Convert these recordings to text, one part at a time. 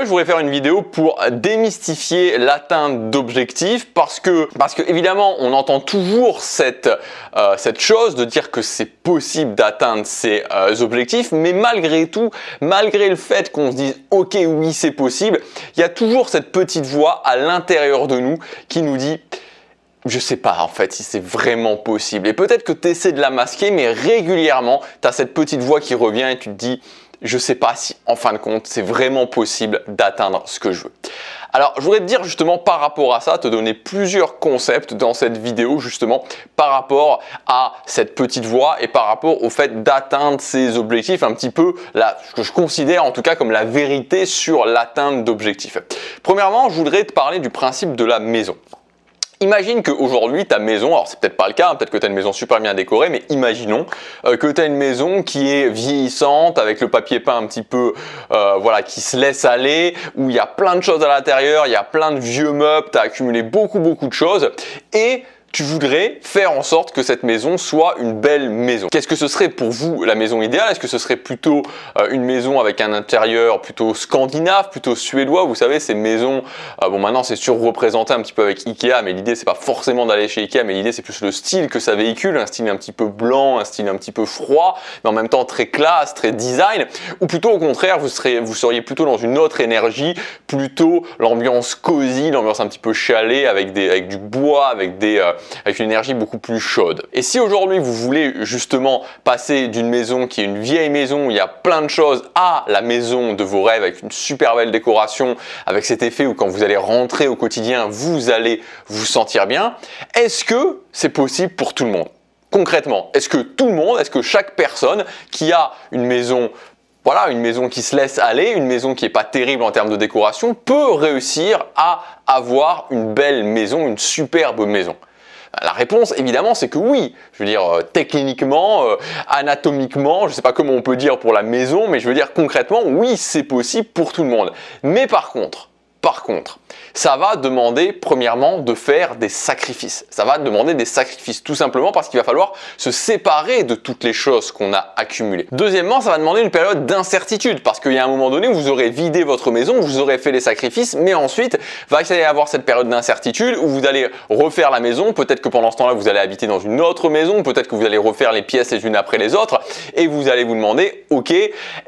je voudrais faire une vidéo pour démystifier l'atteinte d'objectifs parce que évidemment, on entend toujours cette chose de dire que c'est possible d'atteindre ces objectifs, mais malgré tout, malgré le fait qu'on se dise « Ok, oui, c'est possible », il y a toujours cette petite voix à l'intérieur de nous qui nous dit « Je sais pas en fait si c'est vraiment possible ». Et peut-être que tu essaies de la masquer, mais régulièrement, tu as cette petite voix qui revient et tu te dis « Je sais pas si en fin de compte, c'est vraiment possible d'atteindre ce que je veux ». Alors, je voudrais te dire justement par rapport à ça, te donner plusieurs concepts dans cette vidéo justement par rapport à cette petite voix et par rapport au fait d'atteindre ces objectifs, un petit peu ce que je considère en tout cas comme la vérité sur l'atteinte d'objectifs. Premièrement, je voudrais te parler du principe de la maison. Imagine qu'aujourd'hui ta maison, alors c'est peut-être pas le cas, peut-être que tu as une maison super bien décorée, mais imaginons que tu as une maison qui est vieillissante avec le papier peint un petit peu voilà, qui se laisse aller, où il y a plein de choses à l'intérieur, il y a plein de vieux meubles, tu as accumulé beaucoup de choses et tu voudrais faire en sorte que cette maison soit une belle maison. Qu'est-ce que ce serait pour vous la maison idéale? Est-ce que ce serait plutôt une maison avec un intérieur plutôt scandinave, plutôt suédois? Vous savez, ces maisons, bon maintenant c'est surreprésenté un petit peu avec Ikea, mais l'idée c'est pas forcément d'aller chez Ikea, mais l'idée c'est plus le style que ça véhicule, un style un petit peu blanc, un style un petit peu froid, mais en même temps très classe, très design. Ou plutôt au contraire, vous seriez plutôt dans une autre énergie, plutôt l'ambiance cosy, l'ambiance un petit peu chalet, avec du bois, avec une énergie beaucoup plus chaude. Et si aujourd'hui vous voulez justement passer d'une maison qui est une vieille maison où il y a plein de choses à la maison de vos rêves avec une super belle décoration, avec cet effet où quand vous allez rentrer au quotidien, vous allez vous sentir bien, est-ce que c'est possible pour tout le monde? Concrètement, est-ce que tout le monde, est-ce que chaque personne qui a une maison, voilà, une maison qui se laisse aller, une maison qui n'est pas terrible en termes de décoration, peut réussir à avoir une belle maison, une superbe maison? La réponse, évidemment, c'est que oui. Je veux dire, techniquement, anatomiquement, je ne sais pas comment on peut dire pour la maison, mais je veux dire concrètement, oui, c'est possible pour tout le monde. Mais par contre, ça va demander premièrement de faire des sacrifices. Ça va demander des sacrifices tout simplement parce qu'il va falloir se séparer de toutes les choses qu'on a accumulées. Deuxièmement, ça va demander une période d'incertitude parce qu'il y a un moment donné où vous aurez vidé votre maison, vous aurez fait les sacrifices, mais ensuite va y avoir cette période d'incertitude où vous allez refaire la maison. Peut-être que pendant ce temps-là, vous allez habiter dans une autre maison, peut-être que vous allez refaire les pièces les unes après les autres et vous allez vous demander, ok,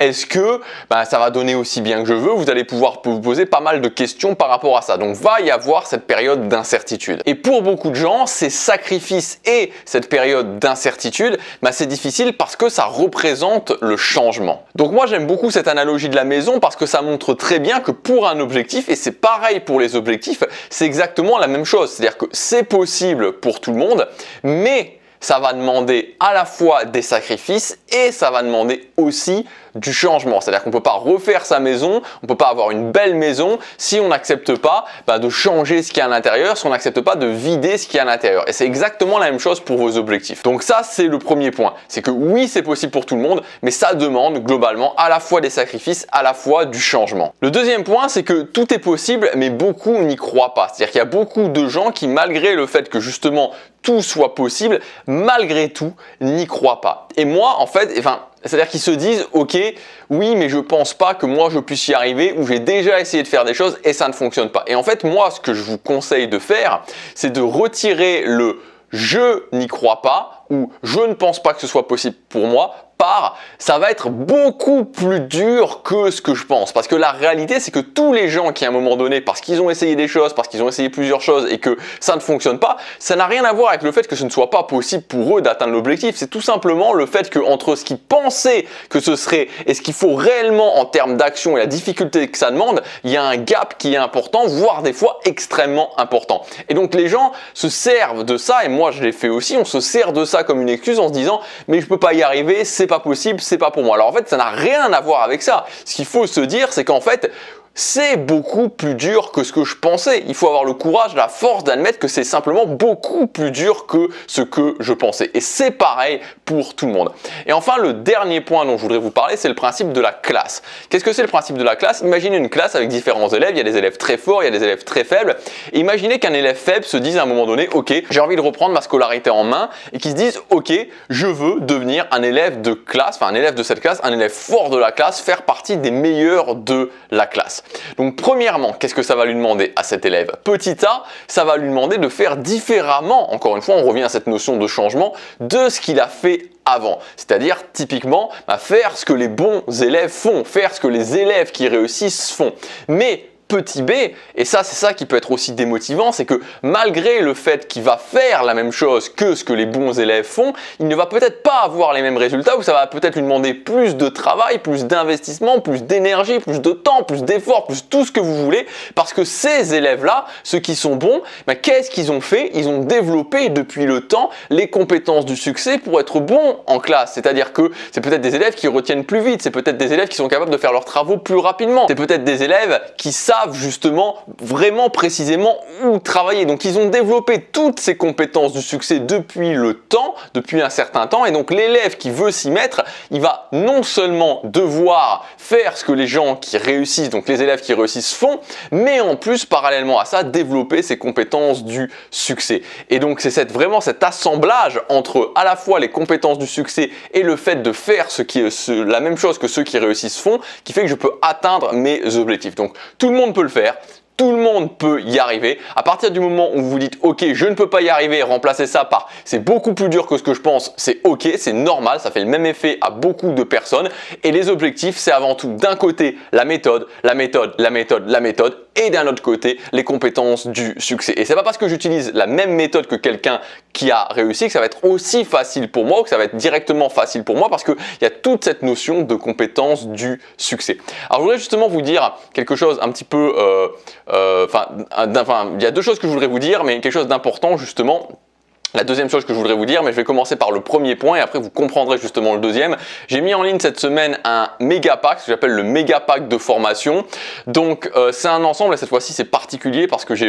est-ce que ça va donner aussi bien que je veux? Vous allez pouvoir vous poser pas mal de questions par rapport à ça. Donc va y avoir cette période d'incertitude. Et pour beaucoup de gens, ces sacrifices et cette période d'incertitude, c'est difficile parce que ça représente le changement. Donc moi j'aime beaucoup cette analogie de la maison parce que ça montre très bien que pour un objectif, et c'est pareil pour les objectifs, c'est exactement la même chose. C'est-à-dire que c'est possible pour tout le monde, mais ça va demander à la fois des sacrifices et ça va demander aussi du changement. C'est-à-dire qu'on ne peut pas refaire sa maison, on ne peut pas avoir une belle maison si on n'accepte pas de changer ce qu'il y a à l'intérieur, si on n'accepte pas de vider ce qu'il y a à l'intérieur. Et c'est exactement la même chose pour vos objectifs. Donc ça, c'est le premier point. C'est que oui, c'est possible pour tout le monde, mais ça demande globalement à la fois des sacrifices, à la fois du changement. Le deuxième point, c'est que tout est possible, mais beaucoup n'y croient pas. C'est-à-dire qu'il y a beaucoup de gens qui, malgré le fait que justement tout soit possible, malgré tout, n'y croient pas. Et moi, en fait, c'est-à-dire qu'ils se disent, ok, oui, mais je pense pas que moi je puisse y arriver, ou j'ai déjà essayé de faire des choses et ça ne fonctionne pas. Et en fait, moi, ce que je vous conseille de faire, c'est de retirer le « je n'y crois pas » ou « je ne pense pas que ce soit possible pour moi » ça va être beaucoup plus dur que ce que je pense. Parce que la réalité, c'est que tous les gens qui à un moment donné, parce qu'ils ont essayé des choses, parce qu'ils ont essayé plusieurs choses et que ça ne fonctionne pas, ça n'a rien à voir avec le fait que ce ne soit pas possible pour eux d'atteindre l'objectif. C'est tout simplement le fait que entre ce qu'ils pensaient que ce serait et ce qu'il faut réellement en termes d'action et la difficulté que ça demande, il y a un gap qui est important, voire des fois extrêmement important. Et donc les gens se servent de ça, et moi je l'ai fait aussi, on se sert de ça comme une excuse en se disant « mais je peux pas y arriver, c'est pas possible, c'est pas pour moi ». Alors en fait, ça n'a rien à voir avec ça. Ce qu'il faut se dire, c'est qu'en fait, c'est beaucoup plus dur que ce que je pensais. Il faut avoir le courage, la force d'admettre que c'est simplement beaucoup plus dur que ce que je pensais. Et c'est pareil pour tout le monde. Et enfin, le dernier point dont je voudrais vous parler, c'est le principe de la classe. Qu'est-ce que c'est le principe de la classe? Imaginez une classe avec différents élèves. Il y a des élèves très forts, il y a des élèves très faibles. Et imaginez qu'un élève faible se dise à un moment donné, ok, j'ai envie de reprendre ma scolarité en main, et qu'il se dise, ok, je veux devenir un élève de classe, enfin un élève de cette classe, un élève fort de la classe, faire partie des meilleurs de la classe. Donc premièrement, qu'est-ce que ça va lui demander à cet élève? Petit a, ça va lui demander de faire différemment, encore une fois on revient à cette notion de changement, de ce qu'il a fait avant. C'est-à-dire typiquement faire ce que les bons élèves font, faire ce que les élèves qui réussissent font. Mais petit b, et ça c'est ça qui peut être aussi démotivant, c'est que malgré le fait qu'il va faire la même chose que ce que les bons élèves font, il ne va peut-être pas avoir les mêmes résultats, ou ça va peut-être lui demander plus de travail, plus d'investissement, plus d'énergie, plus de temps, plus d'efforts, plus tout ce que vous voulez, parce que ces élèves-là, ceux qui sont bons, qu'est-ce qu'ils ont fait? Ils ont développé depuis le temps les compétences du succès pour être bons en classe, c'est-à-dire que c'est peut-être des élèves qui retiennent plus vite, c'est peut-être des élèves qui sont capables de faire leurs travaux plus rapidement, c'est peut-être des élèves qui savent justement vraiment précisément où travailler. Donc ils ont développé toutes ces compétences du succès depuis le temps, depuis un certain temps, et donc l'élève qui veut s'y mettre, il va non seulement devoir faire ce que les gens qui réussissent, donc les élèves qui réussissent font, mais en plus parallèlement à ça développer ses compétences du succès. Et donc c'est vraiment cet assemblage entre à la fois les compétences du succès et le fait de faire la même chose que ceux qui réussissent font, qui fait que je peux atteindre mes objectifs. Donc tout le monde peut le faire. Tout le monde peut y arriver. À partir du moment où vous vous dites ok, je ne peux pas y arriver, remplacez ça par c'est beaucoup plus dur que ce que je pense, c'est ok, c'est normal, ça fait le même effet à beaucoup de personnes. Et les objectifs, c'est avant tout d'un côté la méthode, la méthode, la méthode, la méthode, et d'un autre côté les compétences du succès. Et c'est pas parce que j'utilise la même méthode que quelqu'un qui a réussi que ça va être aussi facile pour moi, ou que ça va être directement facile pour moi, parce qu'il y a toute cette notion de compétences du succès. Alors je voudrais justement vous dire quelque chose un petit peu il y a deux choses que je voudrais vous dire, mais quelque chose d'important justement. La deuxième chose que je voudrais vous dire, mais je vais commencer par le premier point et après vous comprendrez justement le deuxième. J'ai mis en ligne cette semaine un méga pack, ce que j'appelle le méga pack de formation. Donc c'est un ensemble et cette fois-ci c'est particulier parce que je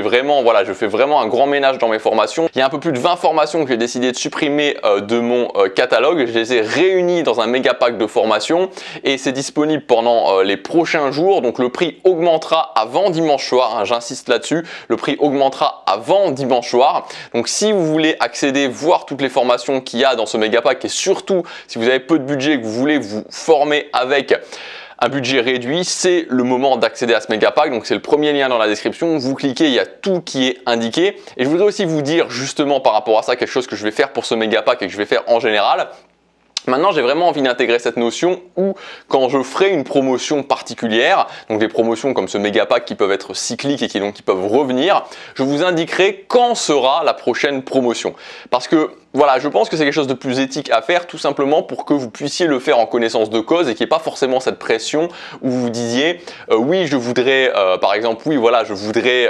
fais vraiment un grand ménage dans mes formations. Il y a un peu plus de 20 formations que j'ai décidé de supprimer de mon catalogue. Je les ai réunies dans un méga pack de formation et c'est disponible pendant les prochains jours. Donc le prix augmentera avant dimanche soir, hein, j'insiste là-dessus. Le prix augmentera avant dimanche soir. Donc si vous voulez accéder, voir toutes les formations qu'il y a dans ce méga pack et surtout si vous avez peu de budget et que vous voulez vous former avec un budget réduit, c'est le moment d'accéder à ce méga pack. Donc c'est le premier lien dans la description, vous cliquez, il y a tout qui est indiqué. Et je voudrais aussi vous dire justement par rapport à ça quelque chose que je vais faire pour ce méga pack et que je vais faire en général. Maintenant, j'ai vraiment envie d'intégrer cette notion où quand je ferai une promotion particulière, donc des promotions comme ce méga pack qui peuvent être cycliques et qui peuvent revenir, je vous indiquerai quand sera la prochaine promotion. Parce que voilà, je pense que c'est quelque chose de plus éthique à faire tout simplement pour que vous puissiez le faire en connaissance de cause et qu'il n'y ait pas forcément cette pression où vous disiez oui je voudrais par exemple je voudrais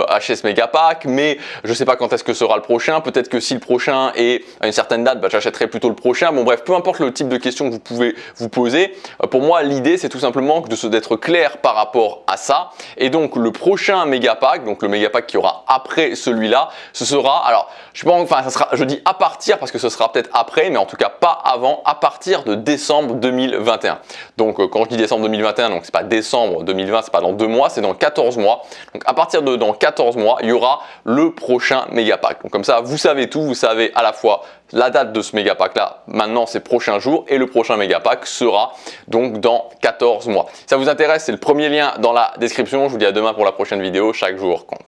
acheter ce méga pack mais je ne sais pas quand est-ce que sera le prochain, peut-être que si le prochain est à une certaine date, j'achèterai plutôt le prochain. Bon bref, peu importe le type de question que vous pouvez vous poser, pour moi l'idée c'est tout simplement d'être clair par rapport à ça. Et donc le prochain méga pack, donc le méga pack qui aura après celui-là, ce sera, alors je dis à partir parce que ce sera peut-être après, mais en tout cas pas avant, à partir de décembre 2021. Donc quand je dis décembre 2021, donc c'est pas décembre 2020, c'est pas dans 2 mois, c'est dans 14 mois. Donc à partir de dans 14 mois, il y aura le prochain méga pack. Donc comme ça, vous savez tout, vous savez à la fois la date de ce méga pack là, maintenant ces prochains jours, et le prochain méga pack sera donc dans 14 mois. Si ça vous intéresse, c'est le premier lien dans la description. Je vous dis à demain pour la prochaine vidéo. Chaque jour compte.